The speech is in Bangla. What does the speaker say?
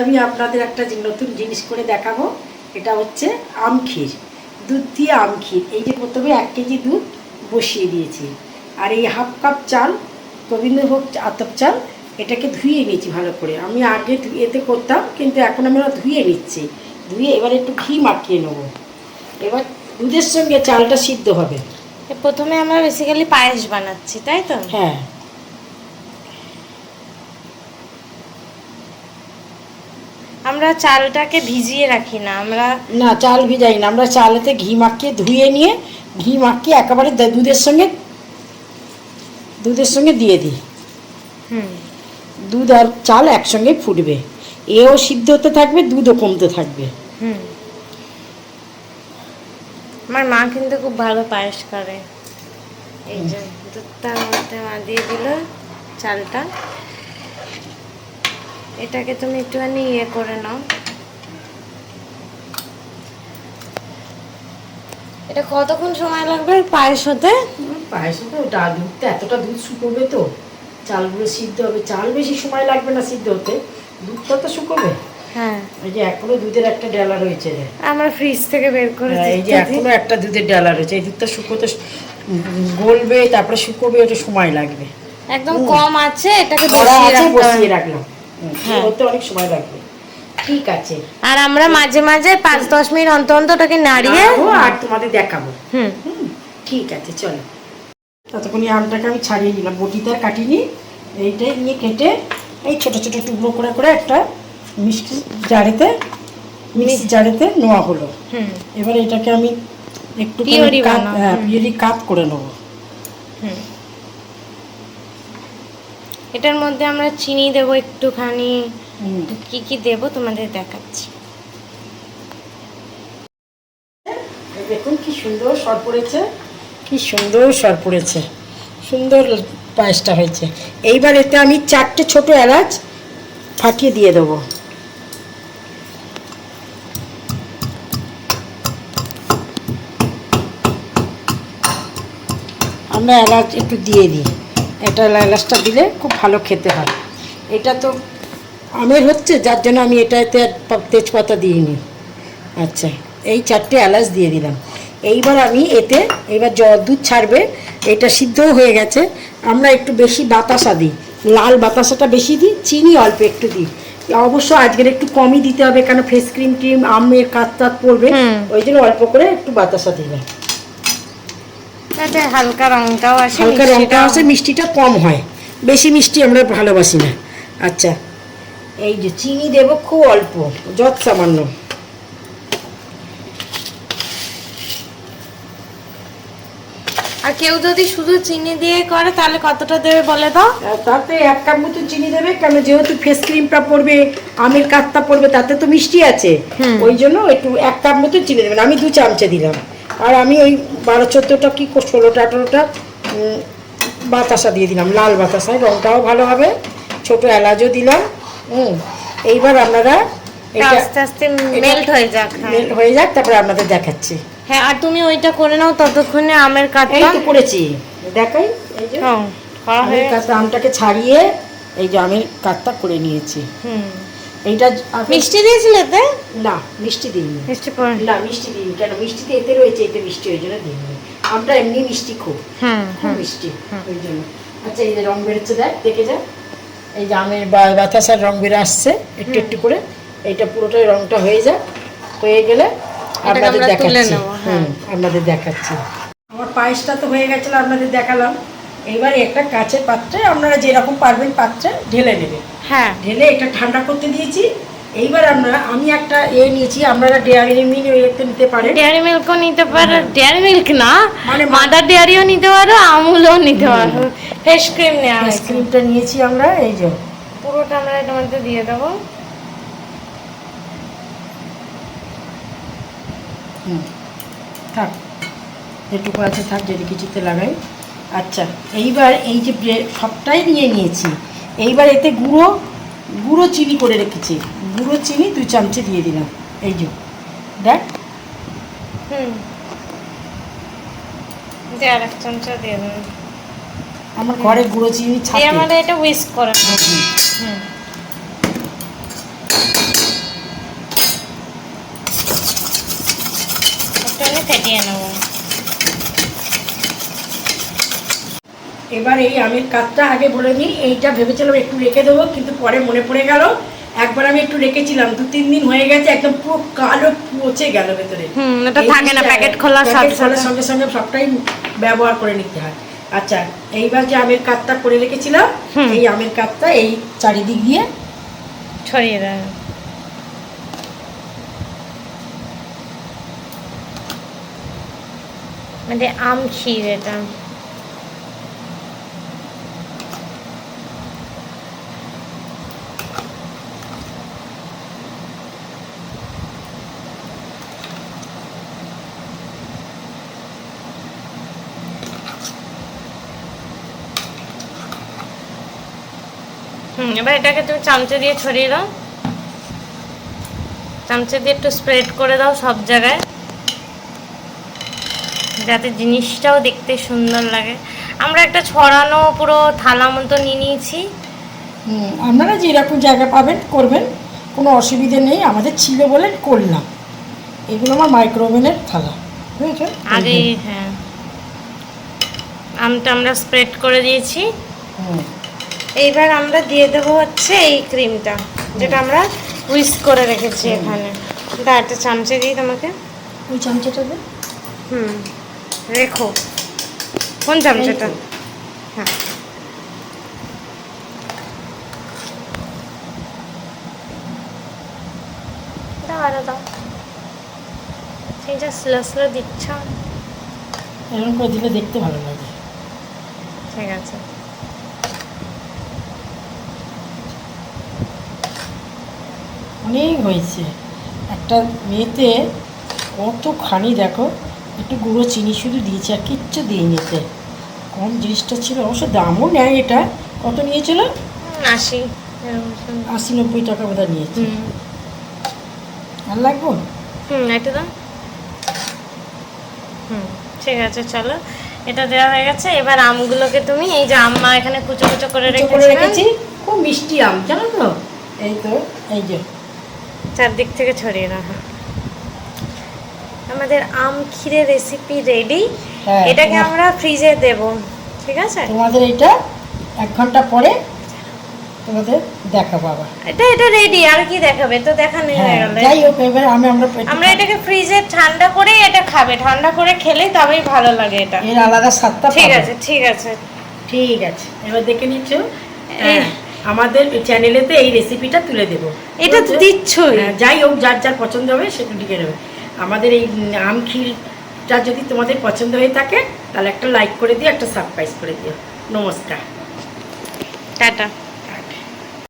আমি আপনাদের একটা নতুন জিনিস করে দেখাবো। এটা হচ্ছে আমক্ষীর, দুধ দিয়ে আমক্ষীর। এই যে প্রথমে 1 কেজি দুধ বসিয়ে দিয়েছি, আর এই হাফ কাপ চাল, গোবিন্দভোগ আতপ চাল, এটাকে ধুয়ে নিয়েছি ভালো করে। আমি আগে এতে করতাম, কিন্তু এখন আমি ধুয়ে নিচ্ছি। ধুয়ে এবার একটু ঘি মাখিয়ে নেবো। এবার দুধের সঙ্গে চালটা সিদ্ধ হবে। প্রথমে আমরা বেসিক্যালি পায়েস বানাচ্ছি, তাই তো? হ্যাঁ, আমরা চালটাকে ভিজিয়ে রাখি না, আমরা না চাল ভিজাই না, আমরা চালেতে ঘি মাখিয়ে ধুয়ে নিয়ে ঘি মাখিয়ে একেবারে দুধের সঙ্গে দিয়ে দিই। দুধ আর চাল একসঙ্গে ফুটবে, এও সিদ্ধ হতে থাকবে, দুধও কমতে থাকবে। আমার মা কিন্তু খুব ভালো পায়েস করে। এই যে দুধটার মধ্যে মা দিয়ে দিল চালটা। এটাকে তুমি একটুখানি ইয়ে করে নাও। এটা কতক্ষণ সময় লাগবে পায়েস হতে? পায়েস হতে ওটা দুধটা এতটা দুধ শুকোবে তো, চালগুলো সিদ্ধ হবে। চাল বেশি সময় লাগবে না সিদ্ধ হতে, দুধটা তো শুকোবে। হ্যাঁ, এই যে এখনো দুধের একটা ডালা রয়েছে, আমরা ফ্রিজ থেকে বের করে এই যে এখনো একটা দুধের ডালা রয়েছে। এই দুধটা শুকোতে গলবে, তারপরে শুকোবে, ওটা সময় লাগবে। একদম কম আছে, এটাকে বসিয়ে রাখলাম। হতে অনেক সময় লাগবে। ঠিক আছে, আর আমরা মাঝে মাঝে 5-10 মিনিট অন্তর অন্তর ওটাকে নাড়িয়ে আর তোমাদের দেখাবো। ঠিক আছে, চলো। ততক্ষণ আমটাকে আমি ছাড়িয়ে নিলাম, বটিতে আর কাটিনি। এইটাই নিয়ে কেটে এই ছোট ছোট টুকরো করে করে একটা মিক্সি জারেতে নেওয়া হলো। এবার এটাকে আমি একটু পিউরি কাপ করে নেবো। এটার মধ্যে আমরা চিনি দেব একটুখানি, কি কি দেব তোমাদের দেখাচ্ছি। দেখুন কি সুন্দর সর পড়েছে, কি সুন্দর সর পড়েছে, সুন্দর পায়েসটা হয়েছে। এইবার এতে আমি 4টে ছোট এলাচ ফাটিয়ে দিয়ে দেবো। আমরা এলাচ একটু দিয়ে দিই, এটা এলাচটা দিলে খুব ভালো খেতে হয়। এটা তো আমের হচ্ছে, যার জন্য আমি এটাতে তেজপাতা দিইনি। আচ্ছা, এই 4টে এলাচ দিয়ে দিলাম। এইবার আমি এতে দুধ ছাড়বে, এটা সিদ্ধও হয়ে গেছে। আমরা একটু বেশি বাতাসা দিই, লাল বাতাসাটা বেশি দিই, চিনি অল্প একটু দিই। অবশ্য আজকের একটু কমই দিতে হবে, কারণ ফ্রেশ ক্রিম আমের কাত পড়বে, ওই জন্য অল্প করে একটু বাতাসা দিলাম। হালকা রঙটাও আসে, মিষ্টিটা কম হয়, বেশি মিষ্টি আমরা ভালোবাসি না। আচ্ছা, এই যে চিনি দেব খুব অল্প, যত সামান্য। আর কেউ যদি শুধু চিনি দিয়ে করে তাহলে কতটা দেবে বলে দাও? তাতে 1 কাপ মতো চিনি দেবে, কারণ যেহেতু ফেস ক্রিমটা পড়বে, আমের কাতটা পড়বে, তাতে তো মিষ্টি আছে, ওই জন্য একটু 1 কাপ মতো চিনি দেবেন। আমি 2 চামচে দিলাম, আর আমি ওই 12-14টা কি 16টা-18টা বাতাসা দিয়ে দিলাম, লাল বাতাসায় রঙটাও ভালো হবে। ছোট এলাচও দিলাম। এইবার আপনারা আস্তে আস্তে মেল্ট হয়ে যাক, তারপরে আপনাদের দেখাচ্ছি। হ্যাঁ, আর তুমি ওইটা করে নাও ততক্ষণে আমের কাতটা। এই তো করেছি, দেখাই। এই যে আমের কাতটা, আমটাকে ছাড়িয়ে এই যে আমের কাতটা করে নিয়েছি। এইটা মিষ্টি দিয়েছিলে এতে? না, মিষ্টি দিইনি। না, মিষ্টি দিইনি, কেন? মিষ্টিতে এতে রয়েছে, এতে মিষ্টি ওই জন্য দিইনি। আমটা এমনি মিষ্টি খুব মিষ্টি, ওই জন্য। আচ্ছা, এই যে রং বেরোচ্ছে, দেখে যা। এই যে আমের বাতাসার রং বেরো আসছে একটু একটু করে। এইটা পুরোটাই রংটা হয়ে যায়, হয়ে গেলে আপনাদের দেখাচ্ছি। আপনাদের দেখাচ্ছি। আমার পায়েসটা তো হয়ে গেছিল, আপনাদের দেখালাম। এইবার একটা কাঁচের পাত্রে, আপনারা যেরকম পারবেন পাত্রে ঢেলে নেবেন। ঢেলে এটা ঠান্ডা করতে দিয়েছি। এইবার আমি একটা নিয়েছি, আপনারা ডেয়ারি মিল্ক নিতে পারেন। ডেয়ারি মিল্কও নিতে পারো, ডেয়ারি মিল্ক না মানে মাদার ডেয়ারিও নিতে পারো, আমুলও নিতে পারো। ফ্রেশ ক্রিম নেওয়া, ফ্রেশ ক্রিমটা নিয়েছি আমরা। এই যে পুরোটা আমরা এটার মধ্যে দিয়ে দেবো। থাক, যেটুকু আছে থাক, যদি কিছুতে লাগাই। আচ্ছা, এইবার এই যে সবটাই নিয়েছি। এইবার এতে গুঁড়ো চিনি করে রেখেছি, গুঁড়ো চিনি 2 চামচে দিয়ে দিলাম। এই যে দেখ, আর 1 চামচা দিয়ে দেবেন। আমার ঘরে গুঁড়ো চিনি ছাড়া, আমাদের এটা উইস্ক করে। ফেটিয়ে নেবো। এবার এই আমের কাতটা আগে বলে নিই, এইটা ভেবেছিলাম একটু রেখে দেবো, কিন্তু পরে মনে পড়ে গেল একবার আমি একটু রেখেছিলাম, 2-3 দিন হয়ে গেছে, একদম পুরো কালো পচে গেল ভেতরে। এটা থাকে না, প্যাকেট খোলার সঙ্গে সঙ্গে সবটাই ব্যবহার করে নিতে হয়। আচ্ছা, এইবার যে আমের কাতটা করে রেখেছিলাম, এই আমের কাতটা এই চারিদিক দিয়ে ছড়িয়ে দেয়। মানে আম ক্ষীর এটা। এবার এটাকে তুমি চামচে দিয়ে ছড়িয়ে দাও, চামচে দিয়ে একটু স্প্রেড করে দাও সব জায়গায়, যাতে জিনিসটাও দেখতে সুন্দর লাগে। আমরা একটা ছড়ানো পুরো থালা মতো নিয়ে নিয়েছি। আপনারা যেরকম জায়গা পাবেন করবেন, কোনো অসুবিধে নেই, আমাদের ছিল বলে করলাম। এগুলো আমার মাইক্রোওভেনের থালা, বুঝেছো? আগে হ্যাঁ, আমটা আমরা স্প্রেড করে দিয়েছি। এইবার আমরা দিয়ে দেবো হচ্ছে এই ক্রিমটা, যেটা আমরা উইস্ক করে রেখেছি এখানে। দা একটা চামচে দিই তোমাকে। ওই চামচাটা দে। রেখো। কোন চামচাটা? হ্যাঁ, দাও আরো দাও। সেইটা স্লো স্লো দিচ্ছ। এরকম করে দিলে দেখতে ভালো লাগে। ঠিক আছে। অনেক হয়েছে। একটা মেয়েতে কতখানি দেখো, একটু গুঁড়ো চিনি শুধু দিয়েছে আর কিচ্ছু দিইনি এতে। কম জিনিসটা ছিল, অবশ্য দামও নেয়। এটা কত নিয়েছিল? 80 80-90 টাকা বোধহয় নিয়েছে। আর লাগবো? এটা দাও। ঠিক আছে, চলো, এটা দেওয়া হয়ে গেছে। এবার আমগুলোকে তুমি, এই যে আম মা এখানে কুচো কুচো করে রেখেছি, খুব মিষ্টি আম, জানো তো? এই তো, এই যে চারদিক থেকে ছড়িয়ে দাও। আমাদের আম ক্ষীরের রেসিপি রেডি। এটাকে আমরা ফ্রিজে দেব, ঠিক আছে? তোমাদের এটা 1 ঘন্টা পরে তোমাদের দেখাবো আবার। এটা রেডি, আর কি দেখাবে, তো দেখানো হয়ে গেল। যাই হোক, এবার আমরা এটাকে ফ্রিজে ঠান্ডা করে এটা খাবে, ঠান্ডা করে খেলে তবেই ভালো লাগে এটা, এর আলাদা স্বাদটা। ঠিক আছে, ঠিক আছে, ঠিক আছে। এবার দেখে নিচ্ছ, আমাদের চ্যানেলেতে এই রেসিপিটা তুলে দেবো। এটা তো দিচ্ছই। যাই হোক, যার যার পছন্দ হবে সেটা লিখে নেবে। আমাদের এই আম ক্ষীরটা যদি তোমাদের পছন্দ হয়ে থাকে, তাহলে একটা লাইক করে দিও, একটা সাবস্ক্রাইব করে দিও। নমস্কার, টাটা।